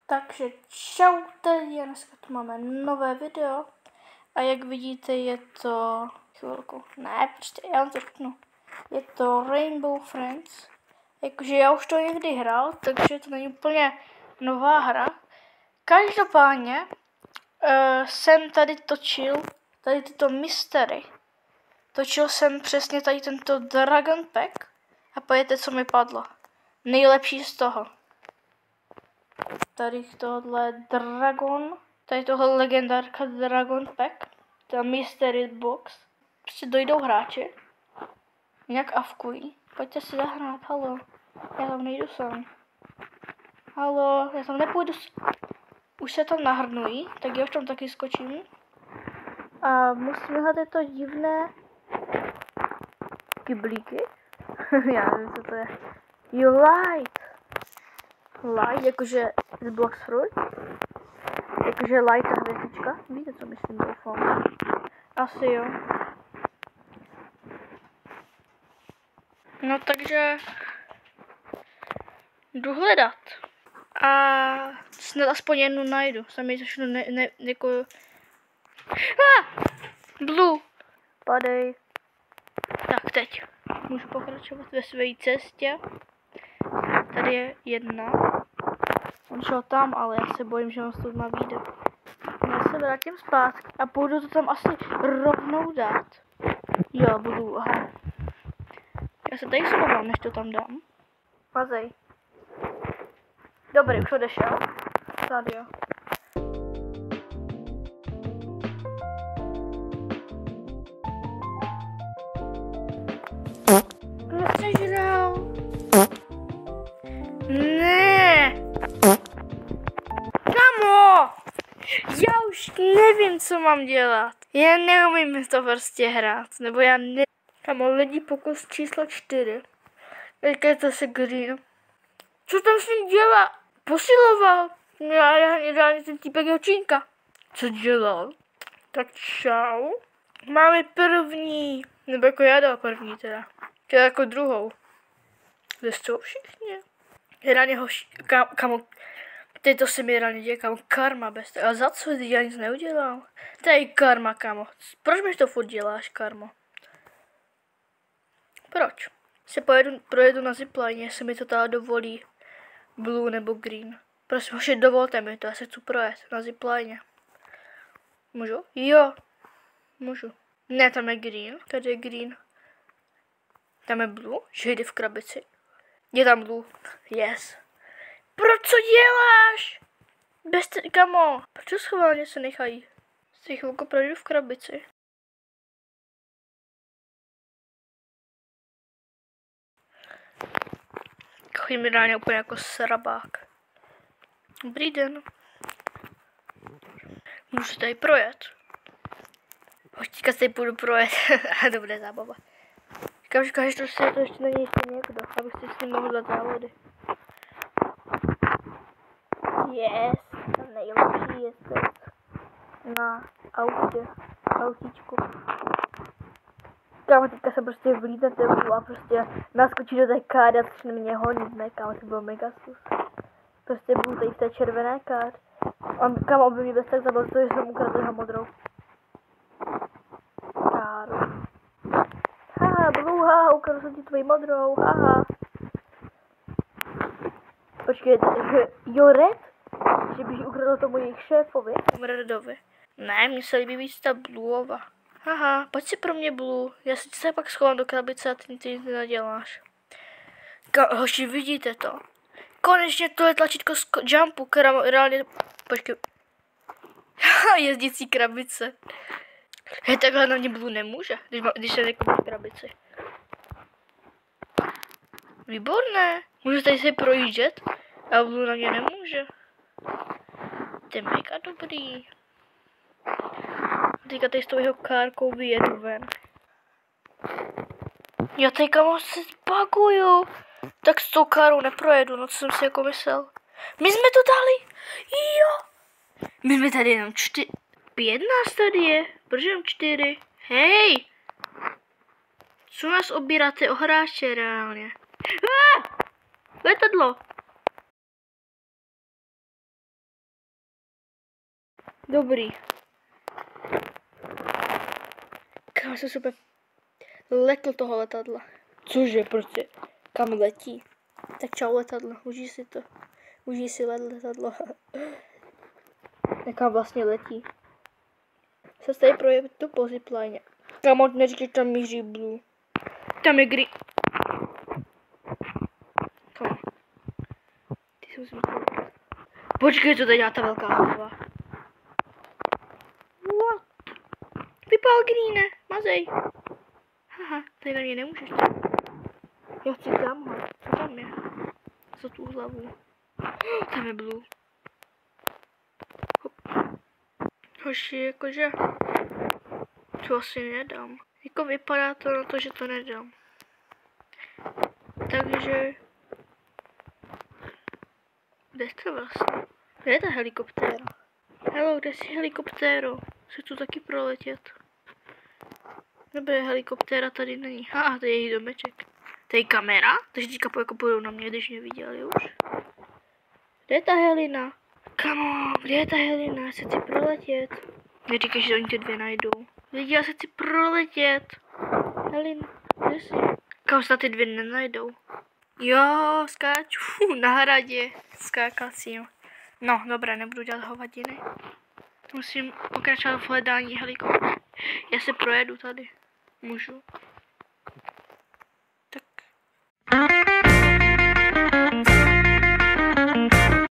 Takže čaute, dneska tu máme nové video a jak vidíte je to, chvilku, ne, prostě já vám to řeknu, je to Rainbow Friends, jakože já už to někdy hrál, takže to není úplně nová hra. Každopádně jsem tady točil tady tyto mystery, točil jsem přesně tady tento Dragon Pack a pojďte, co mi padlo, nejlepší z toho. Tady tohle Dragon, tady tohle legendárka Dragon Pack, ta Mystery Box. Prostě dojdou hráči, nějak avkují, pojďte si zahrát, halo, já tam nejdu sám. Halo, já tam nepůjdu už se tam nahrnují, tak já už tam taky skočím. A musím hledat to divné kyblíky. Já nevím, co to je. You light. Light, jakože z Blox Fruit. Jakože light a hvězdička. Víte, co myslím, doufám. Asi jo. No takže jdu hledat. A snad aspoň jednu najdu. Sami začnu jako... Blue. Padej. Tak teď. Můžu pokračovat ve své cestě. Tady je jedna. On šel tam, ale já se bojím, že on s má vyjde. Já se vrátím zpátky a půjdu to tam asi rovnou dát. Jo, budu, aha. Já se tady schovám, než to tam dám. Mazej. Dobrý, už odešel. Tady jo. Nesežral. Ne. Kamo! Já už nevím, co mám dělat. Já neumím to prostě hrát. Nebo já ne... Kamo, lidi pokus číslo 4. Teďka je to se green. Co tam s ním dělá? Posiloval. Já ideálně ten týpek je očínka. Co dělal? Tak čau. Máme první. Nebo jako já dal první teda. Já jako druhou. Kde jsou všichni? Reálně kamo. Teď to se mi reálně děje, kamo. Karma bez toho. A za co? Já nic neudělal. To je karma, kamo. Proč mi to furt děláš, karmo? Proč? Se projedu na zipline, jestli mi to teda dovolí. Blue nebo green. Prosím, hoši, dovolte mi to, já se chci projet na zipline. Můžu? Jo. Můžu. Ne, tam je green. Tady je green. Tam je blue, že jde v krabici. Je tam blue. Yes. Proč co děláš? Kamo. Proč schválně se nechají? Si chvilku projdu v krabici. Chodím reálně úplně jako srabák. Dobrý den. Můžu se tady projet. Teďka se tady půjdu projet. To bude zábava. Říkám, že každý to ještě není jistý někdo, abych si s ním mohl dát závody. Yes, to nejlepší jezdec na autě, autíčku. Kámo, teďka se prostě vlítne tempu a prostě naskočí do té káry a začne mě honit, ne kámo, to bylo mega sus. Prostě budu tady v té červené káry. Kámo, on by mě bez tak zabil, že jsem ukradl jeho modrou. Káru. Haha, Blue, haha, ukradl jsem ti tvoji modrou, haha. Počkej, jo, Red? Že bych ukradl tomu jejich šéfovi, Redovi. Ne, mně se líbí víc ta Blueova. Haha, pojď si pro mě Blue, já si se pak schovám do krabice a ty nic neděláš. Hoši, vidíte to? Konečně to je tlačítko z jumpu, která reálně... Počkej. Jezdící krabice. Hej, takhle na mě Blue nemůže, když se nekoupí v krabici. Výborné. Můžu tady se projíždět a Blue na mě nemůže. To je mega dobrý. Teďka tady s tou jeho kárkou vyjedu ven. Já teďka se zbaguju. Tak s tou károu neprojedu, no co jsem si jako myslel. My jsme to dali. Jo. My jsme tady jenom 5 nás tady je. Proč jenom 4? Hej. Co nás obíráte o hráče reálně? Letadlo. Dobrý. Kam jsem super letl toho letadla. Cože, prostě? Kam letí? Tak čau letadlo, užij si to. Užij si letadlo. Nekam vlastně letí. Se tady projevit to po zipline. Kamo, neříkej, tam míří Blue. Tam je Green. Kamo. Ty se musím koukat. Počkej, co tady dělá ta velká hlava. What? Vypál Greene, mazej. Haha, tady na mě nemůžeš. Já chci tamhle. Co tam je? Co tu hlavu? Tam je Blue. Hop. Hoši, jakože... To asi nedám. Jako vypadá to na to, že to nedám. Takže... Kde jste vlastně? Kde je ta helikoptéra? Hello, kde jsi helikoptéro? Chci tu taky proletět. Nebo je helikoptéra tady není. Haha, to je její domeček. To je kamera? Takže teďka jako půjdou na mě, když mě viděli už. Kde je ta Helina? Kamo, kde je ta Helina? Já se chci proletět. Neříkej, že oni ty dvě najdou. Lidi, já se chci proletět. Helin, kde jsi? Kam se ty dvě nenajdou? Jo, skáču na hradě skákacím. No, dobré, nebudu dělat hovadiny. Musím pokračovat v hledání helikoptéry. Já se projedu tady. Můžu.